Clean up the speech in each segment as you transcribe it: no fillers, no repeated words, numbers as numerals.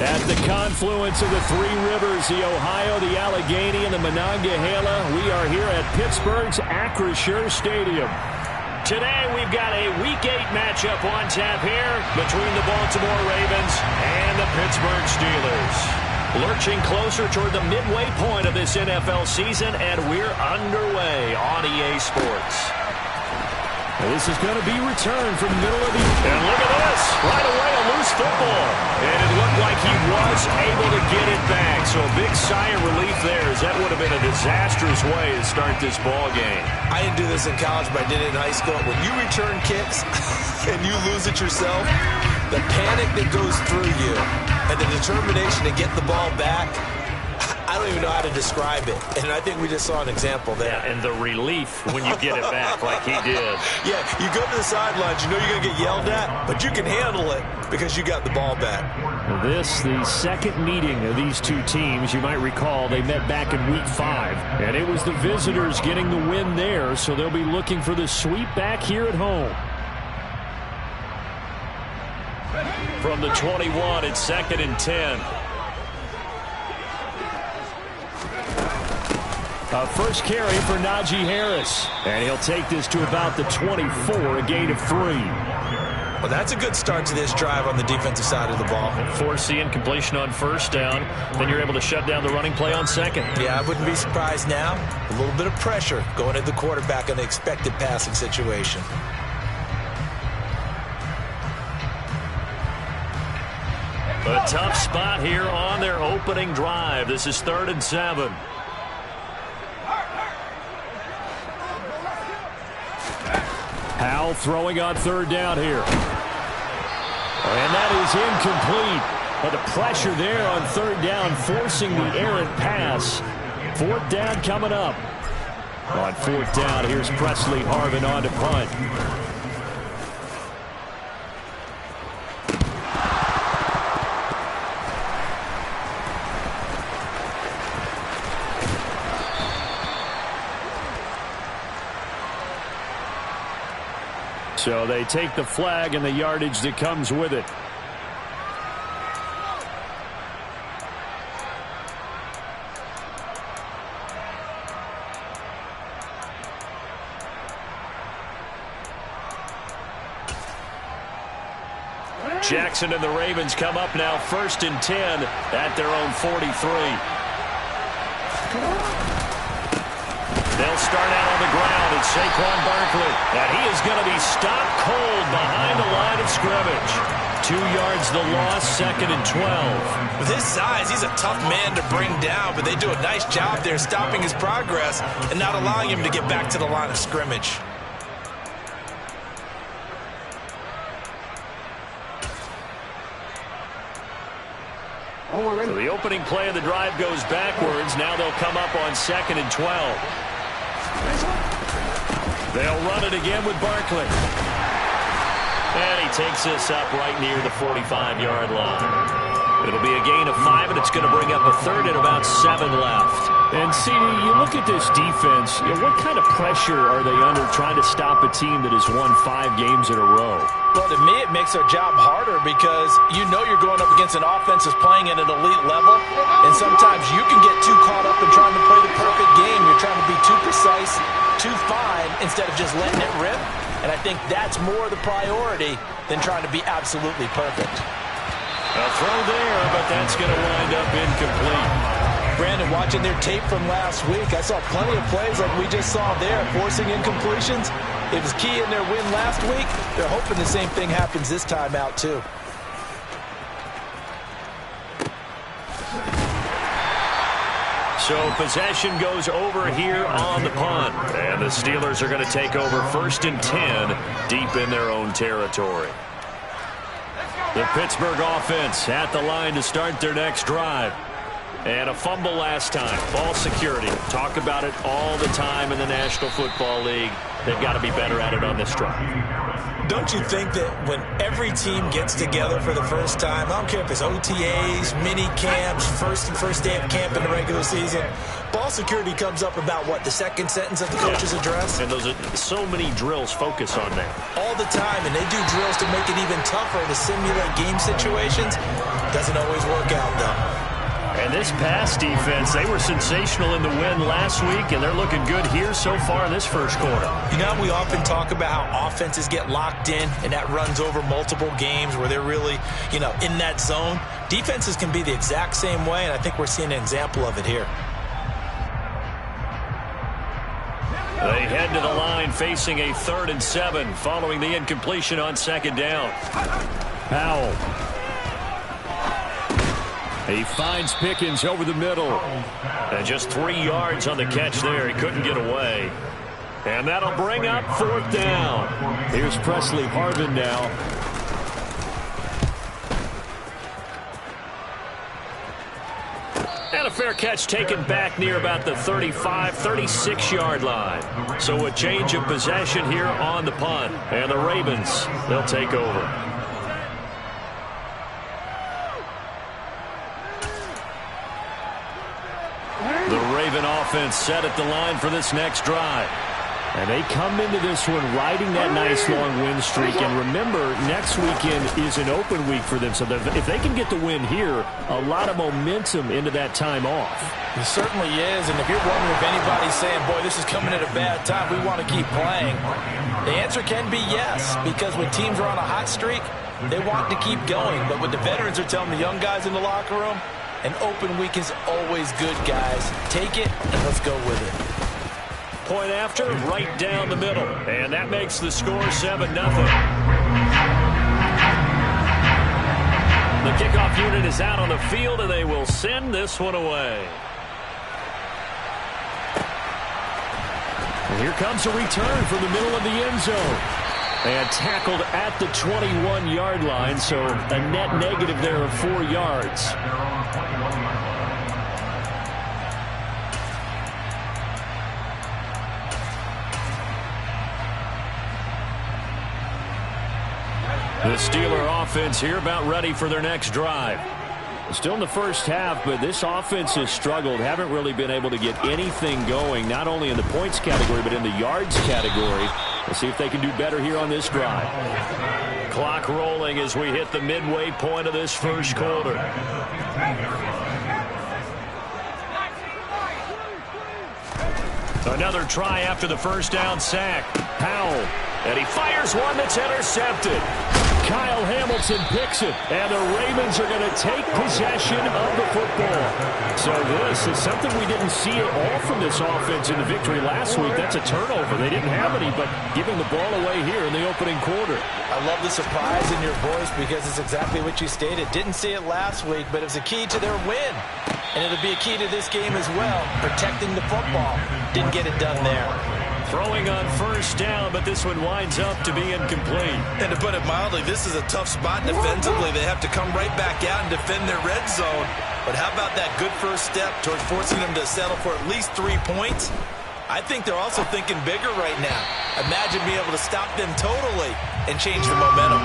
At the confluence of the three rivers, the Ohio, the Allegheny, and the Monongahela, we are here at Pittsburgh's Acrisure Stadium. Today, we've got a Week 8 matchup on tap here between the Baltimore Ravens and the Pittsburgh Steelers. Lurching closer toward the midway point of this NFL season, and we're underway on EA Sports. This is going to be returned from the middle of the... And look at this! Right away, a loose football. And it looked like he was able to get it back. So a big sigh of relief there, as that would have been a disastrous way to start this ball game. I didn't do this in college, but I did it in high school. When you return kicks and you lose it yourself, the panic that goes through you and the determination to get the ball back, I don't even know how to describe it. And I think we just saw an example there. Yeah, and the relief when you get it back like he did. Yeah, you go to the sidelines, you know you're going to get yelled at, but you can handle it because you got the ball back. This, the second meeting of these two teams. You might recall they met back in Week 5, and it was the visitors getting the win there, so they'll be looking for the sweep back here at home. From the 21, it's 2nd and 10. First carry for Najee Harris. And he'll take this to about the 24, a gain of 3. Well, that's a good start to this drive on the defensive side of the ball. Force the incompletion on first down. Then you're able to shut down the running play on second. Yeah, I wouldn't be surprised now. A little bit of pressure going at the quarterback in the expected passing situation. A tough spot here on their opening drive. This is 3rd and 7. Howell throwing on 3rd down here. And that is incomplete. But the pressure there on 3rd down, forcing the errant pass. 4th down coming up. On 4th down, here's Presley Harvin on to punt. So they take the flag and the yardage that comes with it. Jackson and the Ravens come up now 1st and 10 at their own 43. They'll start out on the ground. It's Saquon Barkley. And he is going to be stopped cold behind the line of scrimmage. 2 yards the loss, 2nd and 12. With his size, he's a tough man to bring down, but they do a nice job there stopping his progress and not allowing him to get back to the line of scrimmage. So the opening play of the drive goes backwards. Now they'll come up on 2nd and 12. They'll run it again with Barkley. And he takes this up right near the 45-yard line. It'll be a gain of 5, and it's going to bring up a 3rd and about 7 left. And, CD, you look at this defense, what kind of pressure are they under trying to stop a team that has won 5 games in a row? Well, to me, it makes their job harder because you know you're going up against an offense that's playing at an elite level, and sometimes you can get too caught up in trying to play the perfect game. You're trying to be too precise, too fine, instead of just letting it rip, and I think that's more the priority than trying to be absolutely perfect. A throw there, but that's going to wind up incomplete. Brandon, watching their tape from last week, I saw plenty of plays like we just saw there, forcing incompletions. It was key in their win last week. They're hoping the same thing happens this time out, too. So possession goes over here on the punt. And the Steelers are going to take over 1st and 10 deep in their own territory. The Pittsburgh offense at the line to start their next drive. And a fumble last time. Ball security. Talk about it all the time in the National Football League. They've got to be better at it on this drive. Don't you think that when every team gets together for the first time, I don't care if it's OTAs, mini camps, first day of camp in the regular season, ball security comes up about, what, the second sentence of the coach's address? And those are so many drills focus on that. All the time, and they do drills to make it even tougher to simulate game situations. Doesn't always work out, though. And this pass defense, they were sensational in the win last week, and they're looking good here so far in this first quarter. You know, we often talk about how offenses get locked in, and that runs over multiple games where they're really, in that zone. Defenses can be the exact same way, and I think we're seeing an example of it here. They head to the line facing a 3rd and 7 following the incompletion on 2nd down. Powell. He finds Pickens over the middle. And just 3 yards on the catch there. He couldn't get away. And that'll bring up 4th down. Here's Presley Harvin now. And a fair catch taken back near about the 35, 36-yard line. So a change of possession here on the punt. And the Ravens, they'll take over. The Raven offense set at the line for this next drive. And they come into this one riding that nice long win streak. And remember, next weekend is an open week for them. So if they can get the win here, a lot of momentum into that time off. It certainly is. And if you're wondering if anybody's saying, boy, this is coming at a bad time, we want to keep playing, the answer can be yes. Because when teams are on a hot streak, they want to keep going. But what the veterans are telling the young guys in the locker room, an open week is always good, guys. Take it, and let's go with it. Point after, right down the middle. And that makes the score 7-0. The kickoff unit is out on the field, and they will send this one away. And here comes a return from the middle of the end zone. And tackled at the 21-yard line, so a net negative there of 4 yards. The Steeler offense here about ready for their next drive. Still in the first half, but this offense has struggled. Haven't really been able to get anything going, not only in the points category, but in the yards category. Let's see if they can do better here on this drive. Clock rolling as we hit the midway point of this first quarter. Another try after the first down sack. Powell. And he fires one that's intercepted. Kyle Hamilton picks it, and the Ravens are going to take possession of the football. So this is something we didn't see at all from this offense in the victory last week. That's a turnover. They didn't have any, but giving the ball away here in the opening quarter. I love the surprise in your voice because it's exactly what you stated. Didn't see it last week, but it was a key to their win. And it'll be a key to this game as well, protecting the football. Didn't get it done there. Throwing on first down, but this one winds up to be incomplete. And to put it mildly, this is a tough spot defensively. They have to come right back out and defend their red zone. But how about that good first step towards forcing them to settle for at least 3 points? I think they're also thinking bigger right now. Imagine being able to stop them totally and change the momentum.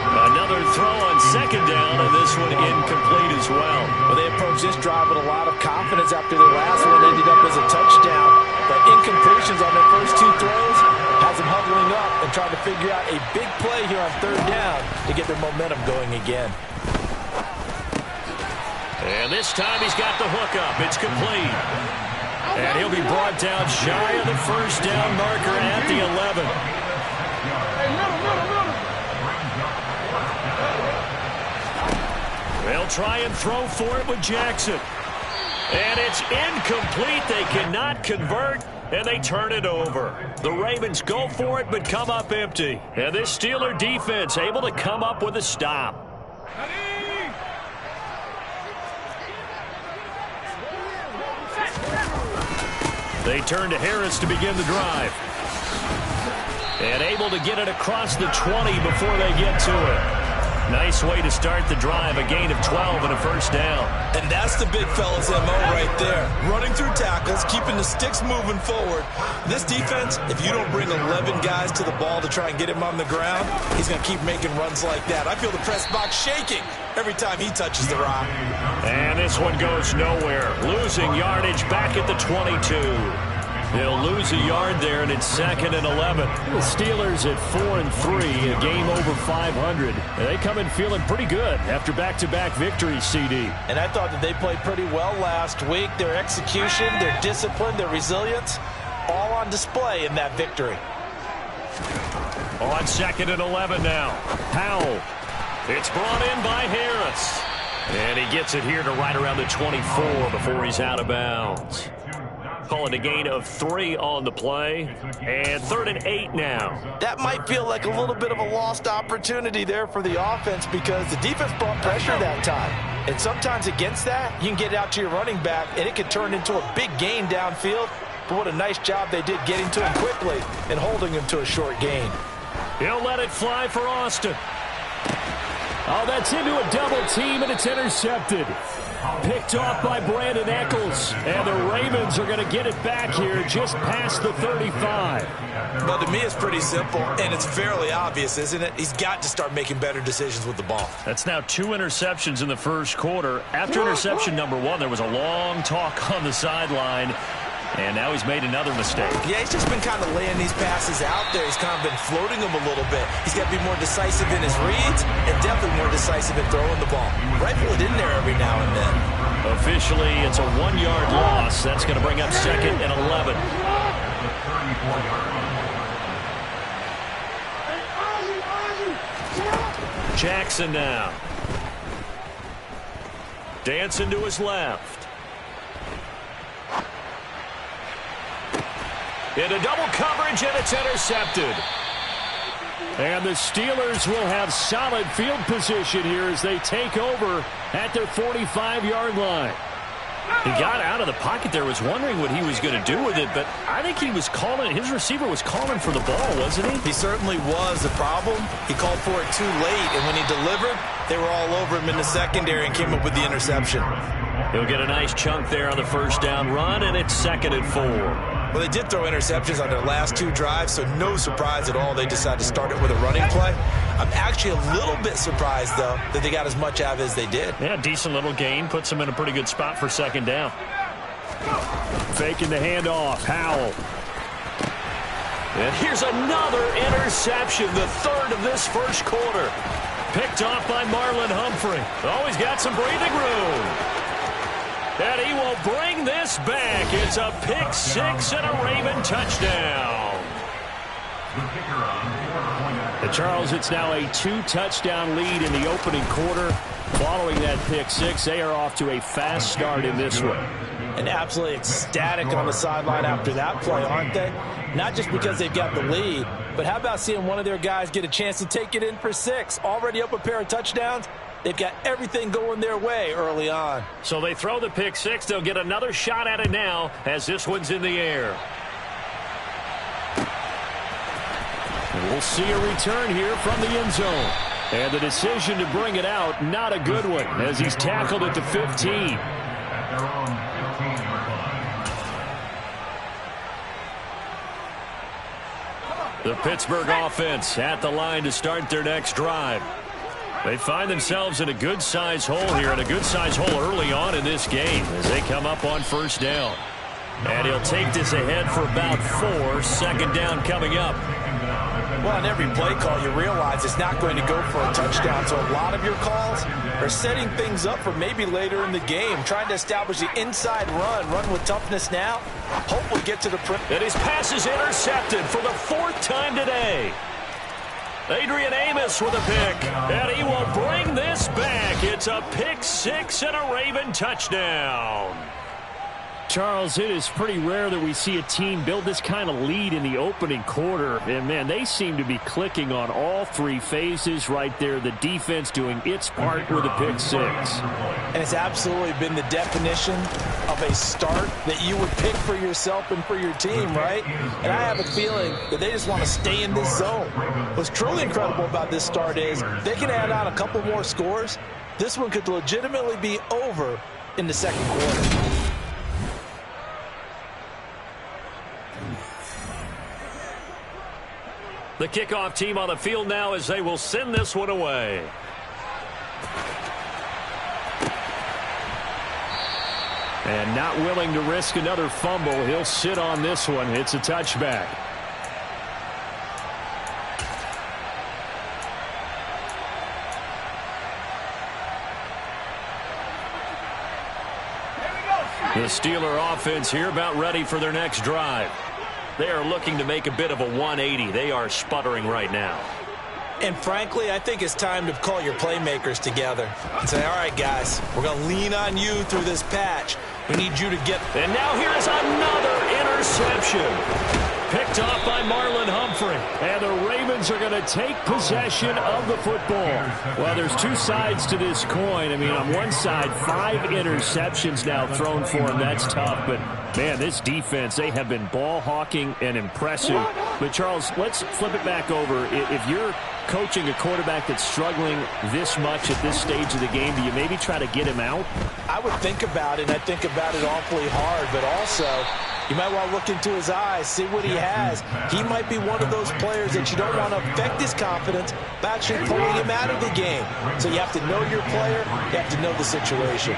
Another throw on second down, and this one incomplete as well. Well, they approached this drive with a lot of confidence after their last one ended up as a touchdown. But incompletions on their first 2 throws has them huddling up and trying to figure out a big play here on third down to get their momentum going again. And this time he's got the hook up. It's complete. And he'll be brought down shy of the first down marker at the 11. They'll try and throw for it with Jackson. And it's incomplete. They cannot convert, and they turn it over. The Ravens go for it, but come up empty. And this Steeler defense able to come up with a stop. They turn to Harris to begin the drive. And able to get it across the 20 before they get to it. Nice way to start the drive, a gain of 12 and a first down. And that's the big fella's MO right there. Running through tackles, keeping the sticks moving forward. This defense, if you don't bring 11 guys to the ball to try and get him on the ground, he's going to keep making runs like that. I feel the press box shaking every time he touches the rock. And this one goes nowhere. Losing yardage back at the 22. He'll lose a yard there, and it's 2nd and 11. The Steelers at 4-3, a game over 500. They come in feeling pretty good after back-to-back victories, CD. And I thought that they played pretty well last week. Their execution, their discipline, their resilience, all on display in that victory. On 2nd and 11 now. Powell. It's brought in by Harris. And he gets it here to right around the 24 before he's out of bounds. Calling a gain of 3 on the play. And 3rd and 8 now. That might feel like a little bit of a lost opportunity there for the offense because the defense brought pressure that time. And sometimes against that, you can get out to your running back, and it can turn into a big gain downfield. But what a nice job they did getting to him quickly and holding him to a short gain. He'll let it fly for Austin. Oh, that's into a double team, and it's intercepted. Picked off by Brandon Eccles. And the Ravens are going to get it back here just past the 35. Well, to me, it's pretty simple, and it's fairly obvious, isn't it? He's got to start making better decisions with the ball. That's now 2 interceptions in the first quarter. After interception number 1, there was a long talk on the sideline. And now he's made another mistake. Yeah, he's just been kind of laying these passes out there. He's kind of been floating them a little bit. He's got to be more decisive in his reads and definitely more decisive in throwing the ball. Rifle it in there every now and then. Officially, it's a 1-yard loss. That's going to bring up 2nd and 11. Jackson now. Dancing to his left. Into double coverage, and it's intercepted. And the Steelers will have solid field position here as they take over at their 45-yard line. He got out of the pocket there, was wondering what he was going to do with it, but I think he was calling, his receiver was calling for the ball, wasn't he? He certainly was. The problem, he called for it too late, and when he delivered, they were all over him in the secondary and came up with the interception. He'll get a nice chunk there on the first down run, and it's 2nd and 4. Well, they did throw interceptions on their last 2 drives, so no surprise at all they decided to start it with a running play. I'm actually a little bit surprised, though, that they got as much out of it as they did. Yeah, decent little gain. Puts them in a pretty good spot for 2nd down. Faking the handoff. Howell. And here's another interception, the 3rd of this first quarter. Picked off by Marlon Humphrey. Always got some breathing room. And he will bring this back. It's a pick 6 and a Raven touchdown. And Charles, it's now a 2-touchdown lead in the opening quarter. Following that pick 6, they are off to a fast start in this one. And absolutely ecstatic on the sideline after that play, aren't they? Not just because they've got the lead, but how about seeing one of their guys get a chance to take it in for 6? Already up a pair of touchdowns. They've got everything going their way early on. So they throw the pick 6. They'll get another shot at it now as this one's in the air. And we'll see a return here from the end zone. And the decision to bring it out, not a good one, as he's tackled at the 15. The Pittsburgh offense at the line to start their next drive. They find themselves in a good-sized hole here, and a good-sized hole early on in this game as they come up on first down. And he'll take this ahead for about 4. 2nd down coming up. Well, on every play call, you realize it's not going to go for a touchdown. So a lot of your calls are setting things up for maybe later in the game, trying to establish the inside run with toughness now. Hopefully get to the and his pass is intercepted for the 4th time today. Adrian Amos with a pick, and he will bring this back. It's a pick 6 and a Raven touchdown. Charles, it is pretty rare that we see a team build this kind of lead in the opening quarter. And, man, they seem to be clicking on all 3 phases right there. The defense doing its part with a pick 6. And it's absolutely been the definition of a start that you would pick for yourself and for your team, right? And I have a feeling that they just want to stay in this zone. What's truly incredible about this start is they can add on a couple more scores. This one could legitimately be over in the second quarter. The kickoff team on the field now as they will send this one away. And not willing to risk another fumble. He'll sit on this one. It's a touchback. The Steeler offense here about ready for their next drive. They are looking to make a bit of a 180. They are sputtering right now. And frankly, I think it's time to call your playmakers together and say, all right, guys, we're going to lean on you through this patch. We need you to get... And now here's another interception. Picked off by Marlon Humphrey. And the Ravens are going to take possession of the football. Well, there's two sides to this coin. I mean, on one side, 5 interceptions now thrown for him. That's tough. But, man, this defense, they have been ball hawking and impressive. But, Charles, let's flip it back over. If you're coaching a quarterback that's struggling this much at this stage of the game, do you maybe try to get him out? I would think about it, and I think about it awfully hard, but also you might want to look into his eyes, see what he has. He might be one of those players that you don't want to affect his confidence by actually pulling him out of the game. So you have to know your player, you have to know the situation.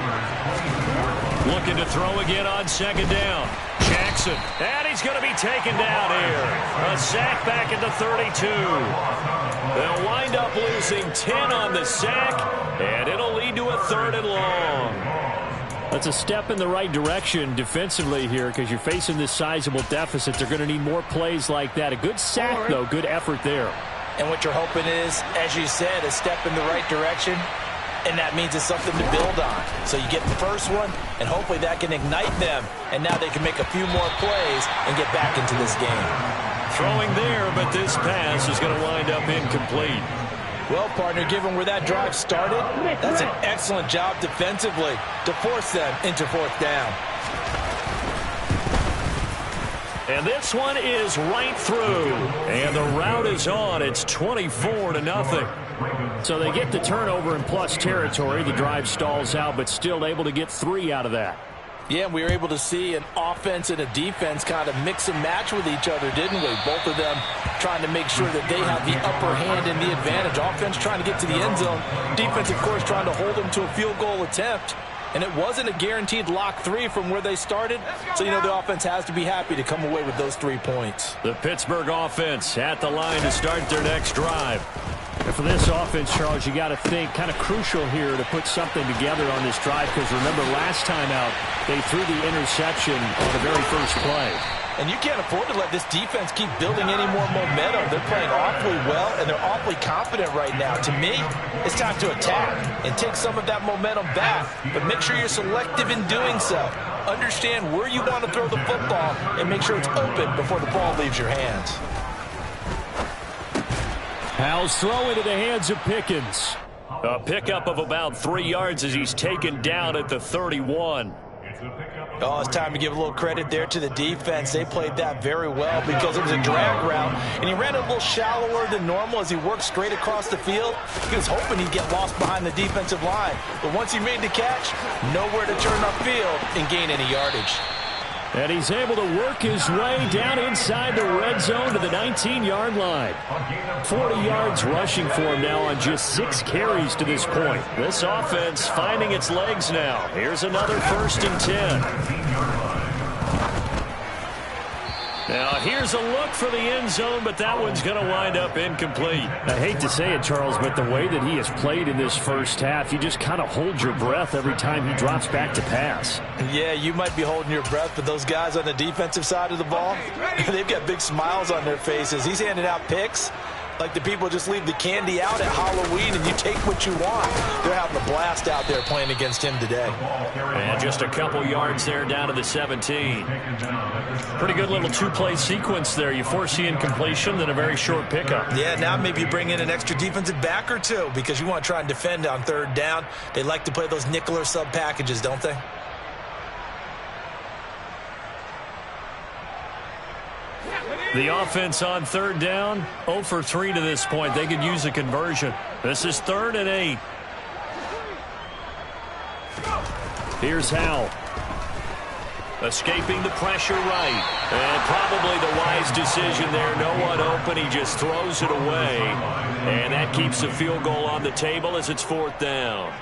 Looking to throw again on second down. Jackson, and he's going to be taken down here. A sack back at the 32. They'll wind up losing 10 on the sack, and it'll lead to a 3rd and long. That's a step in the right direction defensively here because you're facing this sizable deficit. They're going to need more plays like that. A good sack, though. Good effort there. And what you're hoping is, as you said, a step in the right direction, and that means it's something to build on. So you get the first one, and hopefully that can ignite them, and now they can make a few more plays and get back into this game. Throwing there, but this pass is going to wind up incomplete. Well, partner, given where that drive started, that's an excellent job defensively to force them into 4th down. And this one is right through. And the route is on. It's 24-0. So they get the turnover in plus territory. The drive stalls out, but still able to get 3 out of that. Yeah, we were able to see an offense and a defense kind of mix and match with each other, didn't we? Both of them trying to make sure that they have the upper hand and the advantage. Offense trying to get to the end zone. Defense, of course, trying to hold them to a field goal attempt. And it wasn't a guaranteed lock 3 from where they started. So, you know, the offense has to be happy to come away with those 3 points. The Pittsburgh offense at the line to start their next drive. And for this offense, Charles, you got to think kind of crucial here to put something together on this drive because remember last time out they threw the interception on the very first play. And you can't afford to let this defense keep building any more momentum. They're playing awfully well, and they're awfully confident right now. To me, it's time to attack and take some of that momentum back. But make sure you're selective in doing so. Understand where you want to throw the football and make sure it's open before the ball leaves your hands. Powell's throw into the hands of Pickens. A pickup of about 3 yards as he's taken down at the 31. Oh, it's time to give a little credit there to the defense. They played that very well because it was a drag route, and he ran a little shallower than normal as he worked straight across the field. He was hoping he'd get lost behind the defensive line. But once he made the catch, nowhere to turn upfield and gain any yardage. And he's able to work his way down inside the red zone to the 19-yard line. 40 yards rushing for him now on just 6 carries to this point. This offense finding its legs now. Here's another 1st and 10. Now here's a look for the end zone, but that one's going to wind up incomplete. I hate to say it, Charles, but the way that he has played in this first half, you just kind of hold your breath every time he drops back to pass. Yeah, you might be holding your breath, but those guys on the defensive side of the ball, they've got big smiles on their faces. He's handing out picks like the people just leave the candy out at Halloween and you take what you want. They're having a blast out there playing against him today. And just a couple yards there down to the 17. Pretty good little 2-play sequence there. You force the incompletion, then a very short pickup. Yeah, now maybe you bring in an extra defensive back or 2 because you want to try and defend on 3rd down. They like to play those nickel or sub packages, don't they? The offense on 3rd down, 0 for 3 to this point. They could use a conversion. This is 3rd and 8. Here's Howell. Escaping the pressure right. And probably the wise decision there. No one open. He just throws it away. And that keeps the field goal on the table as it's 4th down.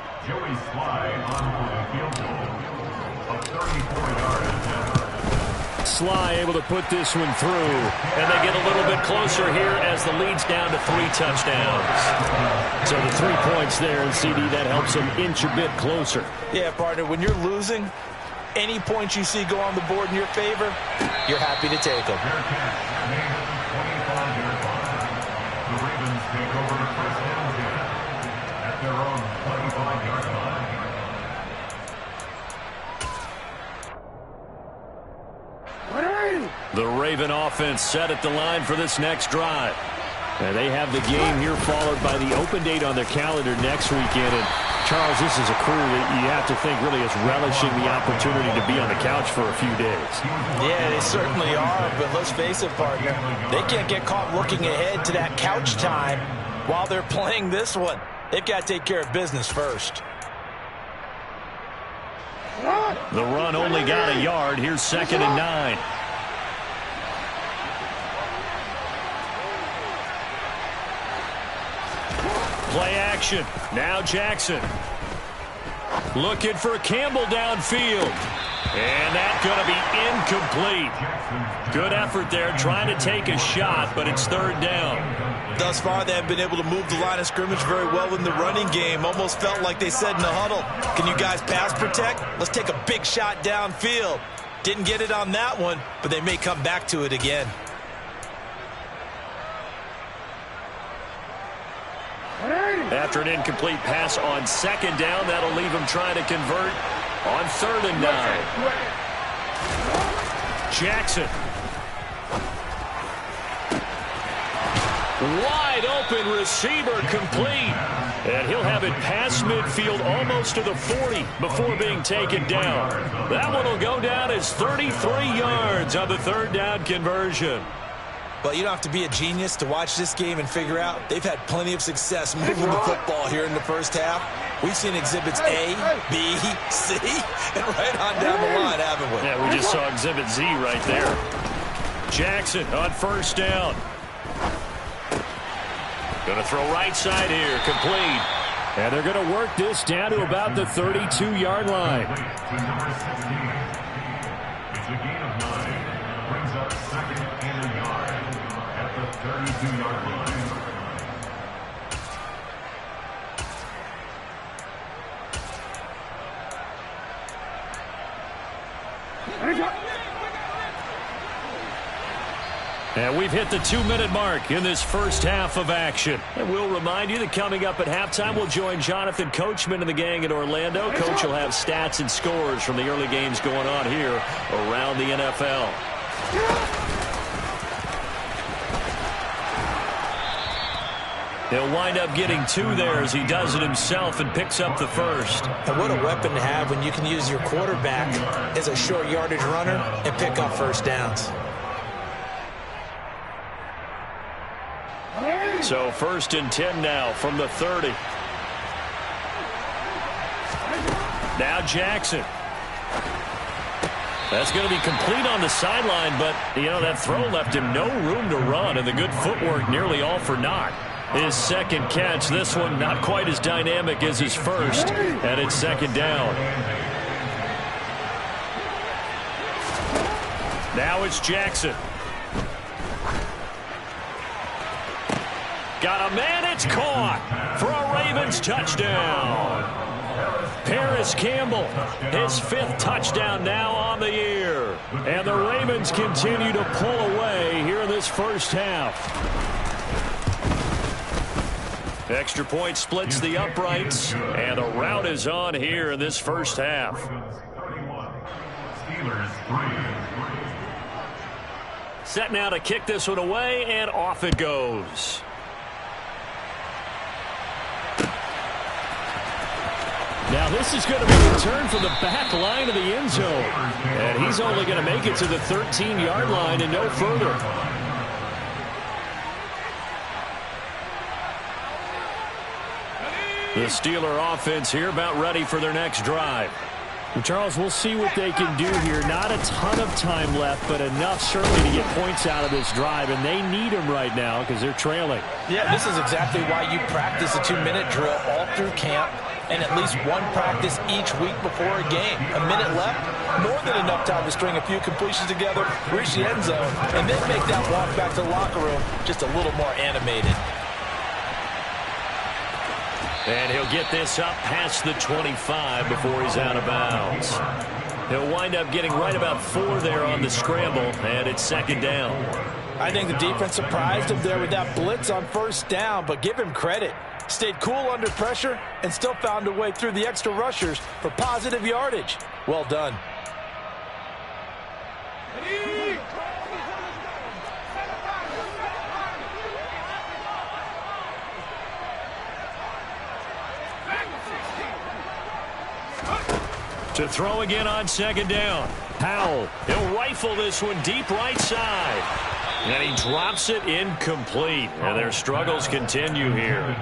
Sly able to put this one through, and they get a little bit closer here as the lead's down to 3 touchdowns. So the 3 points there, and CD, that helps them inch a bit closer. Yeah, partner, when you're losing, any points you see go on the board in your favor, you're happy to take them. The Raven offense set at the line for this next drive. And they have the game here followed by the open date on their calendar next weekend. And Charles, this is a crew that you have to think really is relishing the opportunity to be on the couch for a few days. Yeah, they certainly are, but let's face it, partner, they can't get caught looking ahead to that couch time while they're playing this one. They've got to take care of business first. The run only got a yard. Here's 2nd and 9. Play action. Now Jackson. Looking for Campbell downfield. And that's going to be incomplete. Good effort there trying to take a shot, but it's 3rd down. Thus far, they have been able to move the line of scrimmage very well in the running game. Almost felt like they said in the huddle, can you guys pass protect? Let's take a big shot downfield. Didn't get it on that one, but they may come back to it again. After an incomplete pass on 2nd down, that'll leave him trying to convert on 3rd and 9. Jackson. Wide open receiver complete. And he'll have it past midfield almost to the 40 before being taken down. That one will go down as 33 yards on the 3rd down conversion. But you don't have to be a genius to watch this game and figure out they've had plenty of success moving the football here in the first half. We've seen exhibits A, B, C, and right on down the line, haven't we? Yeah, we just saw exhibit Z right there. Jackson on 1st down. Going to throw right side here, complete. And they're going to work this down to about the 32-yard line. It's a gain of 9. Brings up 2nd and a yard at the 32-yard line. And we've hit the 2-minute mark in this first half of action. And we'll remind you that coming up at halftime, we'll join Jonathan Coachman and the gang in Orlando. Coach will have stats and scores from the early games going on here around the NFL. He'll wind up getting 2 there as he does it himself and picks up the first. And what a weapon to have when you can use your quarterback as a short yardage runner and pick up first downs. So 1st and 10 now from the 30. Now Jackson. That's going to be complete on the sideline, but, you know, that throw left him no room to run, and the good footwork nearly all for naught. His 2nd catch, this one not quite as dynamic as his first, and it's 2nd down. Now it's Jackson. Got a man, it's caught for a Ravens touchdown. Paris Campbell, his 5th touchdown now on the year. And the Ravens continue to pull away here in this first half. Extra point splits the uprights, and the route is on here in this first half. Set now to kick this one away, and off it goes. Now this is going to be a return from the back line of the end zone. And he's only going to make it to the 13-yard line and no further. The Steeler offense here about ready for their next drive. Well, Charles, we'll see what they can do here. Not a ton of time left, but enough certainly to get points out of this drive, and they need them right now because they're trailing. Yeah, this is exactly why you practice a 2-minute drill all through camp. and at least one practice each week before a game. A minute left, more than enough time to string a few completions together, reach the end zone, and then make that walk back to the locker room just a little more animated. And he'll get this up past the 25 before he's out of bounds. He'll wind up getting right about 4 there on the scramble, and it's second down. I think the defense surprised him there with that blitz on first down, but give him credit. Stayed cool under pressure and still found a way through the extra rushers for positive yardage. Well done. To throw again on second down. Powell, he'll rifle this one deep right side. And he drops it incomplete. And their struggles continue here.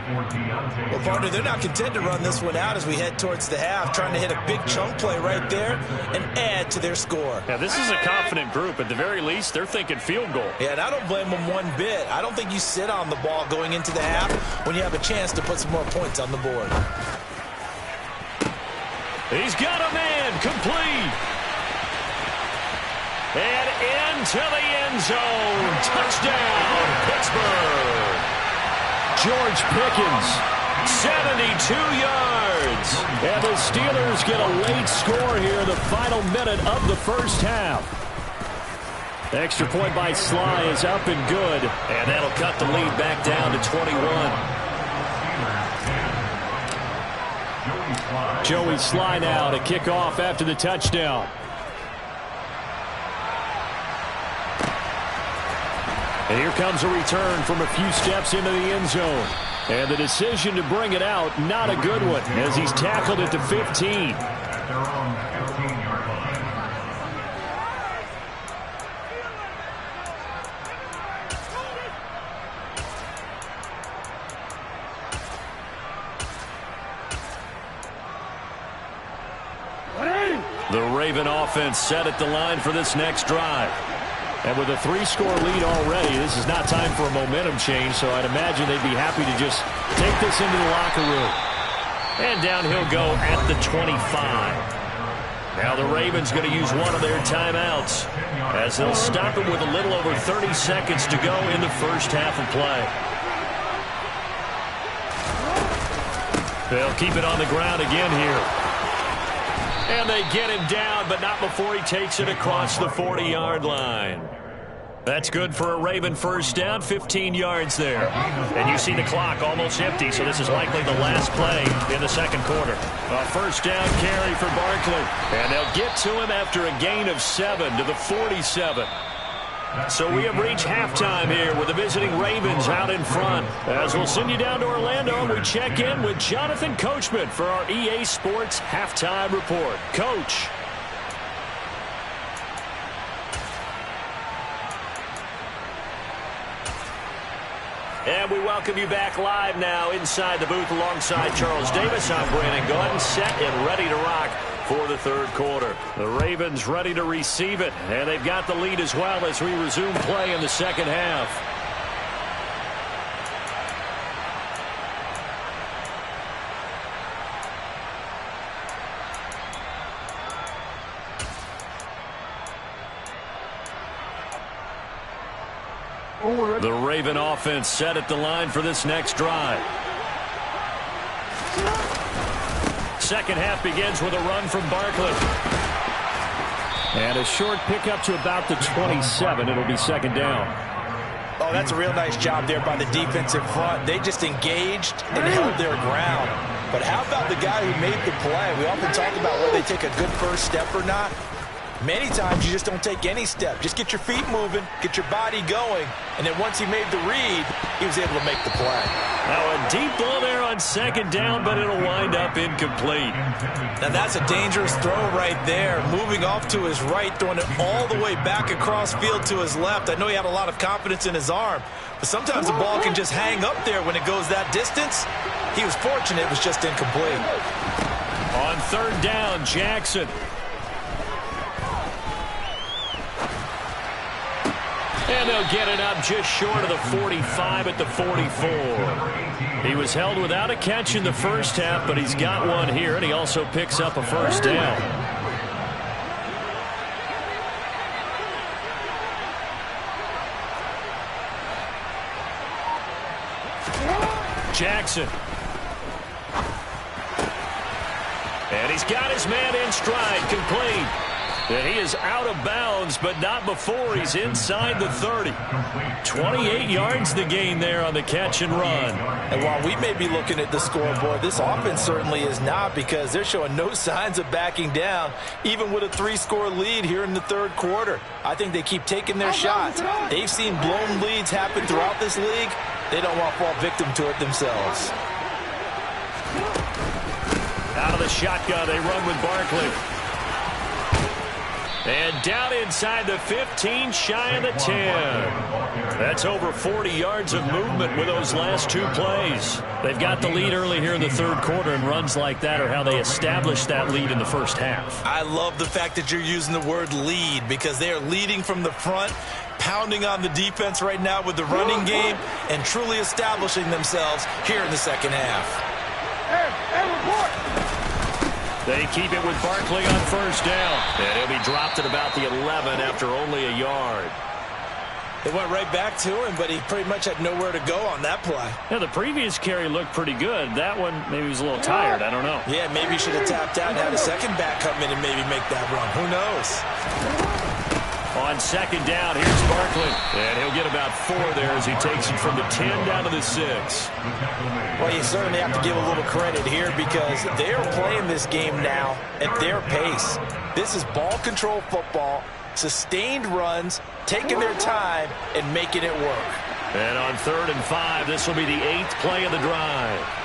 Well, partner, they're not content to run this one out as we head towards the half, trying to hit a big chunk play right there and add to their score. Yeah, this is a confident group. At the very least, they're thinking field goal. Yeah, and I don't blame them one bit. I don't think you sit on the ball going into the half when you have a chance to put some more points on the board. He's got a man, complete. And into the end zone. Touchdown, Pittsburgh. George Pickens, 72 yards. And the Steelers get a late score here in the final minute of the first half. Extra point by Sly is up and good. And that'll cut the lead back down to 21. Joey Sly now to kick off after the touchdown. And here comes a return from a few steps into the end zone. And the decision to bring it out, not a good one, as he's tackled at the 15. The Raven offense set at the line for this next drive. And with a 3-score lead already, this is not time for a momentum change, so I'd imagine they'd be happy to just take this into the locker room. And down he'll go at the 25. Now the Ravens going to use one of their timeouts as they'll stop him with a little over 30 seconds to go in the first half of play. They'll keep it on the ground again here. And they get him down, but not before he takes it across the 40-yard line. That's good for a Raven first down, 15 yards there. And you see the clock almost empty, so this is likely the last play in the second quarter. A first down carry for Barkley. And they'll get to him after a gain of 7 to the 47. So we have reached halftime here with the visiting Ravens out in front. As we'll send you down to Orlando, we check in with Jonathan Coachman for our EA Sports Halftime Report. Coach. And we welcome you back live now inside the booth alongside Charles Davis. I'm Brandon Gordon, set and ready to rock for the third quarter. The Ravens ready to receive it, and they've got the lead as well as we resume play in the second half. The Raven offense set at the line for this next drive. Second half begins with a run from Barkley. And a short pickup to about the 27. It'll be second down. Oh, that's a real nice job there by the defense in front. They just engaged and held their ground. But how about the guy who made the play? We often talk about whether they take a good first step or not. Many times you just don't take any step. Just get your feet moving, get your body going, and then once he made the read, he was able to make the play. Now a deep ball there on second down, but it'll wind up incomplete. Now that's a dangerous throw right there. Moving off to his right, throwing it all the way back across field to his left. I know he had a lot of confidence in his arm, but sometimes the ball can just hang up there when it goes that distance. He was fortunate it was just incomplete. On third down, Jackson. And they'll get it up just short of the 45 at the 44. He was held without a catch in the first half, but he's got one here, and he also picks up a first down. Jackson. And he's got his man in stride, complete. And he is out of bounds, but not before he's inside the 30. 28 yards the gain there on the catch and run. And while we may be looking at the scoreboard, this offense certainly is not, because they're showing no signs of backing down, even with a 3-score lead here in the third quarter. I think they keep taking their shots. They've seen blown leads happen throughout this league. They don't want to fall victim to it themselves. Out of the shotgun, they run with Barkley. And down inside the 15, shy of the 10. That's over 40 yards of movement with those last two plays. They've got the lead early here in the third quarter, and runs like that are how they established that lead in the first half. I love the fact that you're using the word lead, because they are leading from the front, pounding on the defense right now with the running game, and truly establishing themselves here in the second half. They keep it with Barkley on first down. And he'll be dropped at about the 11 after only a yard. They went right back to him, but he pretty much had nowhere to go on that play. Yeah, the previous carry looked pretty good. That one, maybe he was a little tired. I don't know. Yeah, maybe he should have tapped out and had a second back come in and maybe make that run. Who knows? On second down, here's Barkley. And he'll get about 4 there as he takes it from the 10 down to the 6. Well, you certainly have to give a little credit here, because they are playing this game now at their pace. This is ball control football, sustained runs, taking their time, and making it work. And on 3rd and 5, this will be the 8th play of the drive.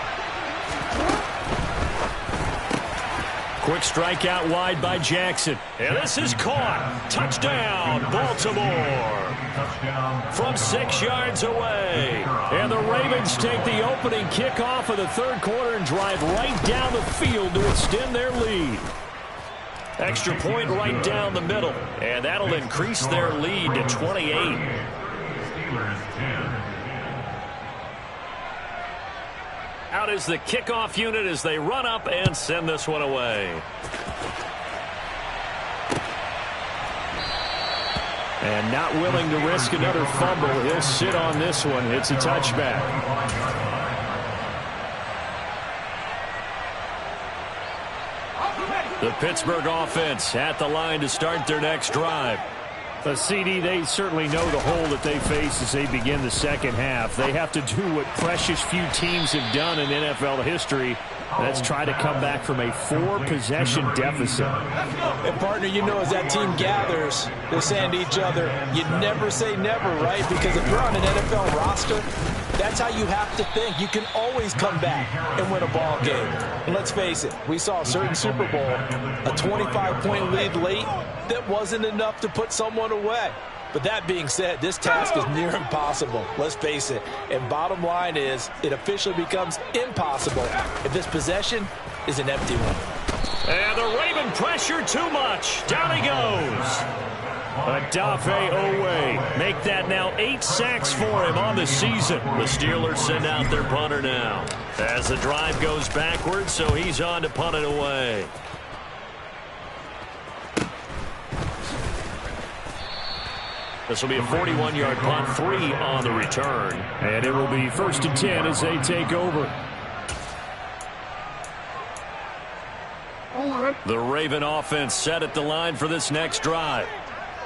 Quick strike out wide by Jackson. And this is caught. Touchdown, Baltimore. From 6 yards away. And the Ravens take the opening kickoff of the third quarter and drive right down the field to extend their lead. Extra point right down the middle. And that'll increase their lead to 28. Steelers 10. Out is the kickoff unit as they run up and send this one away. And not willing to risk another fumble, he'll sit on this one. It's a touchback. The Pittsburgh offense at the line to start their next drive. The CD, they certainly know the hole that they face as they begin the second half. They have to do what precious few teams have done in NFL history. That's try to come back from a 4-possession deficit. And, partner, you know, as that team gathers, they're saying to each other, you never say never, right? Because if you're on an NFL roster, that's how you have to think. You can always come back and win a ball game. And let's face it, we saw a certain Super Bowl, a 25-point lead late, that wasn't enough to put someone away. But that being said, this task is near impossible. Let's face it. And bottom line is, it officially becomes impossible if this possession is an empty one. And the Raven pressure too much. Down he goes. Adafe Owe. Make that now 8 sacks for him on the season. The Steelers send out their punter now. As the drive goes backwards, so he's on to punt it away. This will be a 41-yard punt, 3 on the return. And it will be 1st and 10 as they take over. The Raven offense set at the line for this next drive.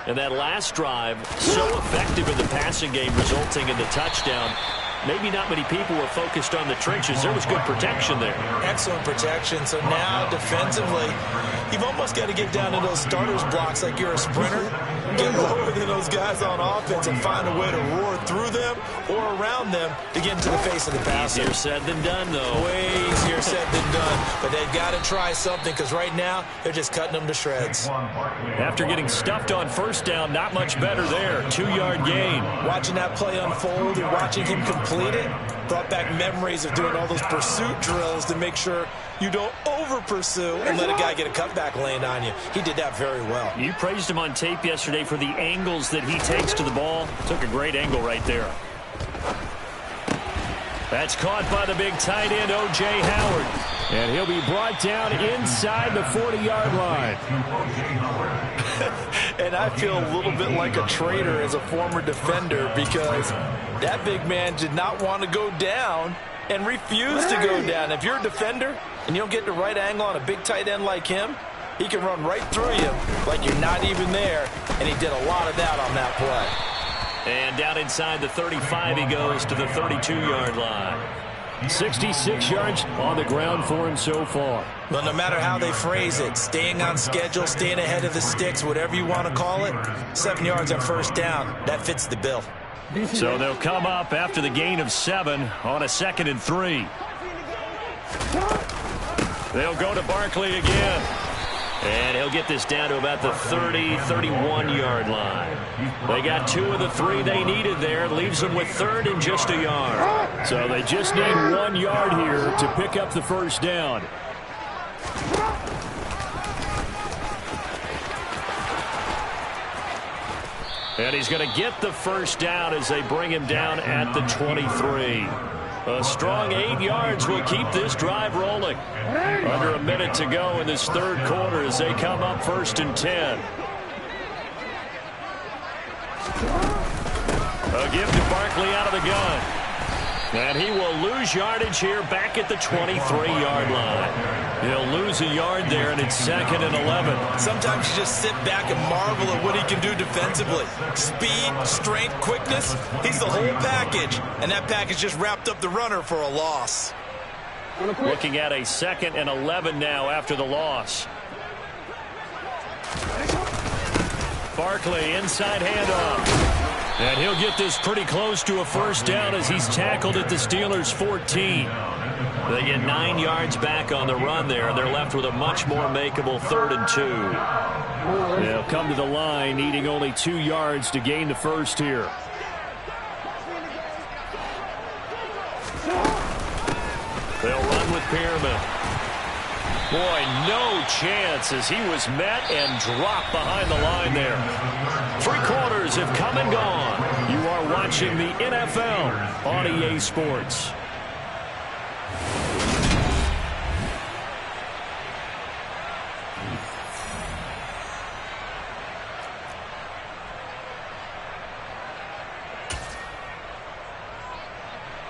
And that last drive, so effective in the passing game, resulting in the touchdown. Maybe not many people were focused on the trenches. There was good protection there. Excellent protection. So now, defensively, you've almost got to get down to those starters blocks like you're a sprinter. Get lower than those guys on offense and find a way to roar through them or around them to get into the face of the passer. Easier said than done, though. Way easier said than done. But they've got to try something, because right now they're just cutting them to shreds. After getting stuffed on first down, not much better there. 2-yard gain. Watching that play unfold and watching him complete it brought back memories of doing all those pursuit drills to make sure You don't over-pursue and let a guy get a cutback lane on you. He did that very well. You praised him on tape yesterday for the angles that he takes to the ball. Took a great angle right there. That's caught by the big tight end, O.J. Howard. And he'll be brought down inside the 40-yard line. And I feel a little bit like a traitor as a former defender because that big man did not want to go down and refused to go down. If you're a defender and you don't get the right angle on a big tight end like him, he can run right through you like you're not even there, and he did a lot of that on that play. And down inside the 35 he goes to the 32-yard line. 66 yards on the ground for him so far. Well, no matter how they phrase it, staying on schedule, staying ahead of the sticks, whatever you want to call it, 7 yards on first down, that fits the bill. So they'll come up after the gain of 7 on a 2nd and 3. They'll go to Barkley again. And he'll get this down to about the 30, 31-yard line. They got 2 of the 3 they needed there. Leaves them with 3rd and just a yard. So they just need 1 yard here to pick up the first down. And he's going to get the first down as they bring him down at the 23. A strong 8 yards will keep this drive rolling. Under a minute to go in this 3rd quarter as they come up 1st and 10. A give to Barkley out of the gun. And he will lose yardage here back at the 23-yard line. He'll lose a yard there, and it's 2nd and 11. Sometimes you just sit back and marvel at what he can do defensively. Speed, strength, quickness, he's the whole package. And that package just wrapped up the runner for a loss. Looking at a 2nd and 11 now after the loss. Barkley, inside handoff. And he'll get this pretty close to a first down as he's tackled at the Steelers' 14. They get 9 yards back on the run there. They're left with a much more makeable 3rd and 2. They'll come to the line needing only 2 yards to gain the first here. They'll run with Pearman. Boy, no chance as he was met and dropped behind the line there. 3 quarters have come and gone. You are watching the NFL on EA Sports.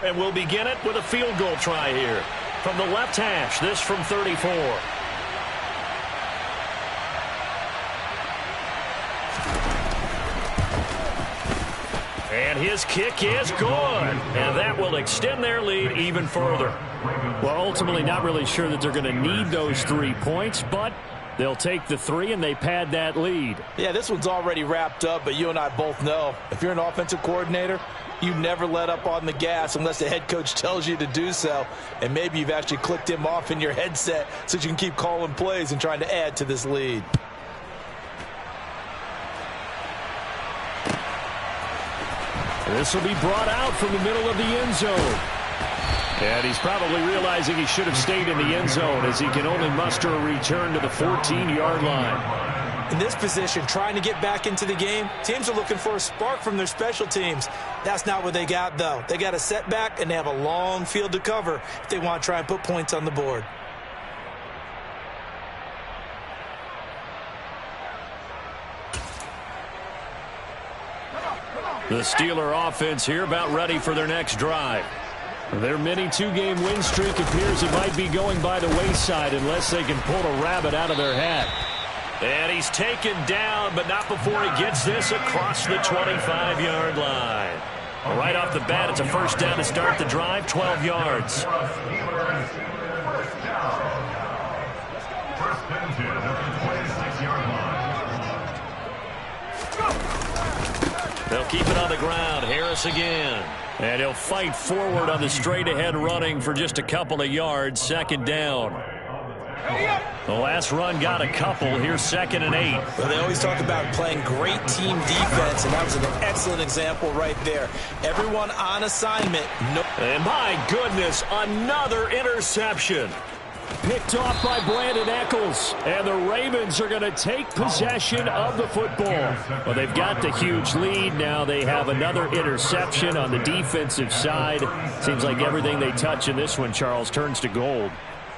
And we'll begin it with a field goal try here. From the left hash, this from 34. And his kick is good. And that will extend their lead even further. Well, ultimately not really sure that they're going to need those 3 points, but they'll take the 3 and they pad that lead. Yeah, this one's already wrapped up, but you and I both know if you're an offensive coordinator, you never let up on the gas unless the head coach tells you to do so. And maybe you've actually clicked him off in your headset so you can keep calling plays and trying to add to this lead. This will be brought out from the middle of the end zone. And he's probably realizing he should have stayed in the end zone as he can only muster a return to the 14-yard line. In this position, trying to get back into the game, teams are looking for a spark from their special teams. That's not what they got, though. They got a setback, and they have a long field to cover if they want to try and put points on the board. The Steeler offense here about ready for their next drive. Their mini 2-game win streak appears it might be going by the wayside unless they can pull a rabbit out of their hat. And he's taken down, but not before he gets this across the 25-yard line. Right off the bat, it's a first down to start the drive, 12 yards. First and 10 at the 26-yard line. They'll keep it on the ground. Harris again. And he'll fight forward on the straight-ahead running for just a couple of yards. 2nd down. The last run got a couple. Here's 2nd and 8. Well, they always talk about playing great team defense, and that was an excellent example right there. Everyone on assignment. And my goodness, another interception. Picked off by Brandon Eccles. And the Ravens are going to take possession of the football. Well, they've got the huge lead. Now they have another interception on the defensive side. Seems like everything they touch in this one, Charles, turns to gold.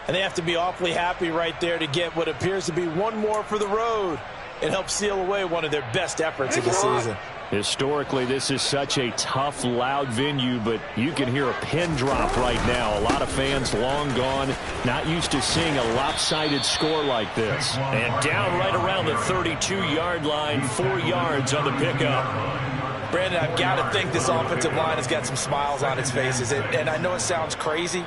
And they have to be awfully happy right there to get what appears to be one more for the road. It helps seal away one of their best efforts of the season. Historically, this is such a tough, loud venue, but you can hear a pin drop right now. A lot of fans long gone, not used to seeing a lopsided score like this. And down right around the 32-yard line, 4 yards on the pickup. Brandon, I've got to think this offensive line has got some smiles on its faces. And I know it sounds crazy,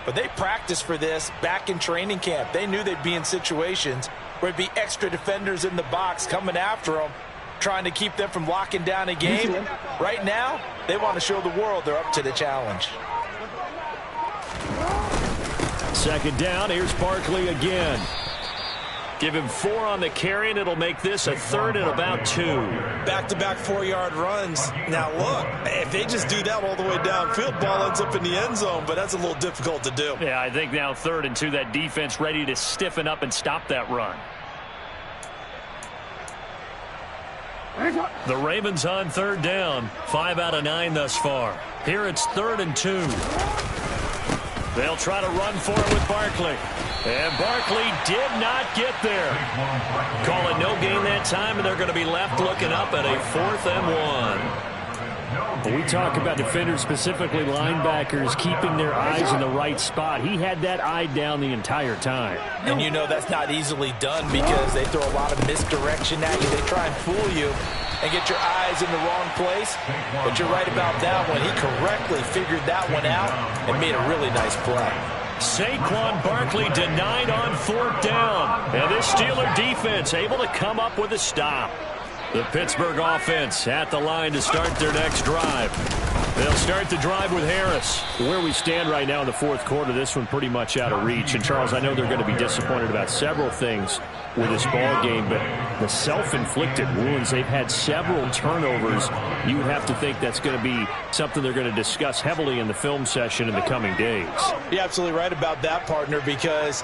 but they practiced for this back in training camp. They knew they'd be in situations where there'd be extra defenders in the box coming after them, trying to keep them from locking down a game. Right now, they want to show the world they're up to the challenge. Second down, here's Barkley again. Give him 4 on the carry, and it'll make this a 3rd and about 2. Back-to-back 4-yard runs. Now, look, if they just do that all the way downfield, ball ends up in the end zone, but that's a little difficult to do. Yeah, I think now 3rd and 2, that defense ready to stiffen up and stop that run. The Ravens on 3rd down. 5 out of 9 thus far. Here it's 3rd and 2. They'll try to run for it with Barkley. And Barkley did not get there. Call it no gain that time, and they're going to be left looking up at a 4th and 1. We talk about defenders, specifically linebackers, keeping their eyes in the right spot. He had that eye down the entire time. And you know that's not easily done because they throw a lot of misdirection at you. They try and fool you and get your eyes in the wrong place. But you're right about that one. He correctly figured that one out and made a really nice play. Saquon Barkley denied on 4th down. And this Steeler defense able to come up with a stop. The Pittsburgh offense at the line to start their next drive. They'll start the drive with Harris. Where we stand right now in the 4th quarter, this one pretty much out of reach. And, Charles, I know they're going to be disappointed about several things with this ball game, but the self-inflicted wounds, they've had several turnovers. You would have to think that's going to be something they're going to discuss heavily in the film session in the coming days. You're absolutely right about that, partner, because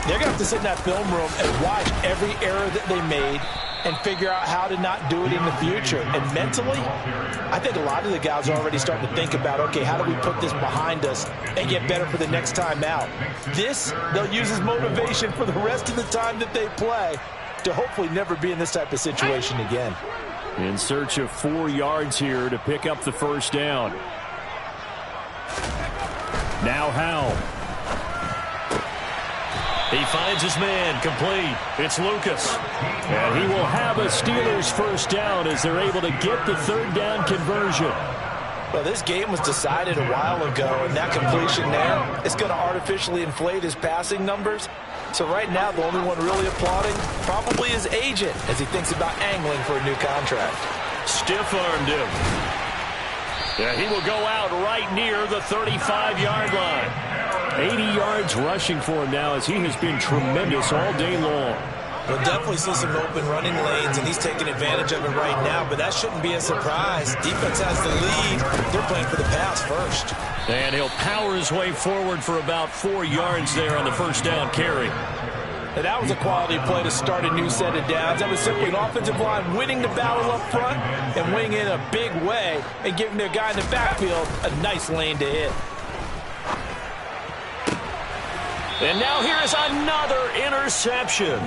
they're going to have to sit in that film room and watch every error that they made and figure out how to not do it in the future. And mentally, I think a lot of the guys are already starting to think about, okay, how do we put this behind us and get better for the next time out? This, they'll use as motivation for the rest of the time that they play to hopefully never be in this type of situation again. In search of 4 yards here to pick up the 1st down. Now Howell. He finds his man, complete. It's Lucas. And he will have a Steelers 1st down as they're able to get the 3rd down conversion. Well, this game was decided a while ago, and that completion there is going to artificially inflate his passing numbers. So right now, the only one really applauding probably his agent as he thinks about angling for a new contract. Stiff-armed him. Yeah, he will go out right near the 35-yard line. 80 yards rushing for him now as he has been tremendous all day long. We'll definitely see some open running lanes, and he's taking advantage of it right now, but that shouldn't be a surprise. Defense has the lead. They're playing for the pass first. And he'll power his way forward for about 4 yards there on the 1st down carry. And that was a quality play to start a new set of downs. That was simply an offensive line winning the battle up front and winning in a big way and giving their guy in the backfield a nice lane to hit. And now here is another interception.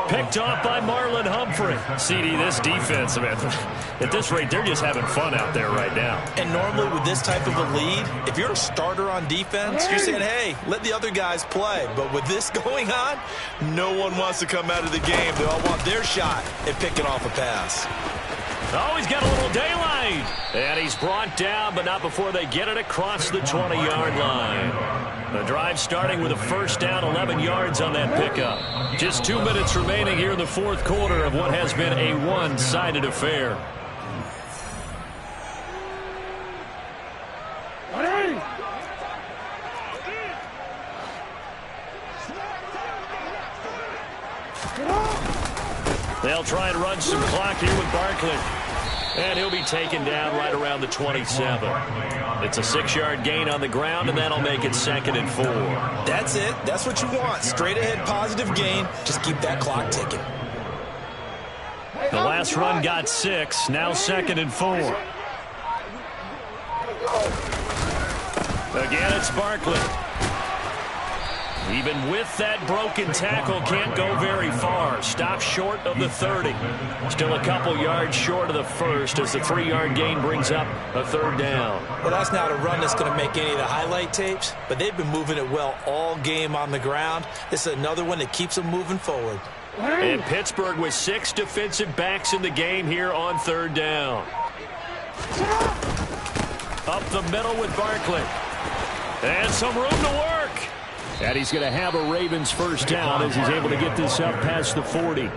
Picked off by Marlon Humphrey. CD, this defense, man, at this rate, they're just having fun out there right now. And normally with this type of a lead, if you're a starter on defense, you're saying, hey, let the other guys play. But with this going on, no one wants to come out of the game. They all want their shot at picking off a pass. Oh, he's got a little daylight. And he's brought down, but not before they get it across the 20-yard line. The drive starting with a 1st down, 11 yards on that pickup. Just 2 minutes remaining here in the 4th quarter of what has been a one-sided affair. They'll try and run some clock here with Barkley. And he'll be taken down right around the 27. It's a 6-yard gain on the ground, and that'll make it 2nd and 4. That's it. That's what you want. Straight ahead positive gain. Just keep that clock ticking. The last run got 6. Now 2nd and 4. Again, it's Barkley. Even with that broken tackle, can't go very far. Stops short of the 30. Still a couple yards short of the first as the 3-yard gain brings up a 3rd down. Well, that's not a run that's going to make any of the highlight tapes, but they've been moving it well all game on the ground. This is another one that keeps them moving forward. And Pittsburgh with 6 defensive backs in the game here on 3rd down. Up the middle with Barkley. And some room to work. And he's going to have a Ravens first down as he's able to get this up past the 40.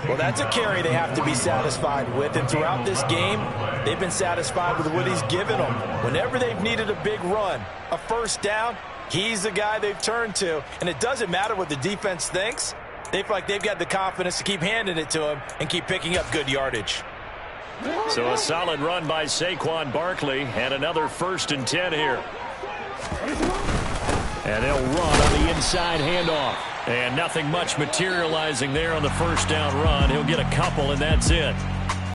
Well, that's a carry they have to be satisfied with. And throughout this game, they've been satisfied with what he's given them. Whenever they've needed a big run, a first down, he's the guy they've turned to. And it doesn't matter what the defense thinks. They feel like they've got the confidence to keep handing it to him and keep picking up good yardage. So a solid run by Saquon Barkley and another 1st and 10 here. And they'll run on the inside handoff. And nothing much materializing there on the first down run. He'll get a couple, and that's it.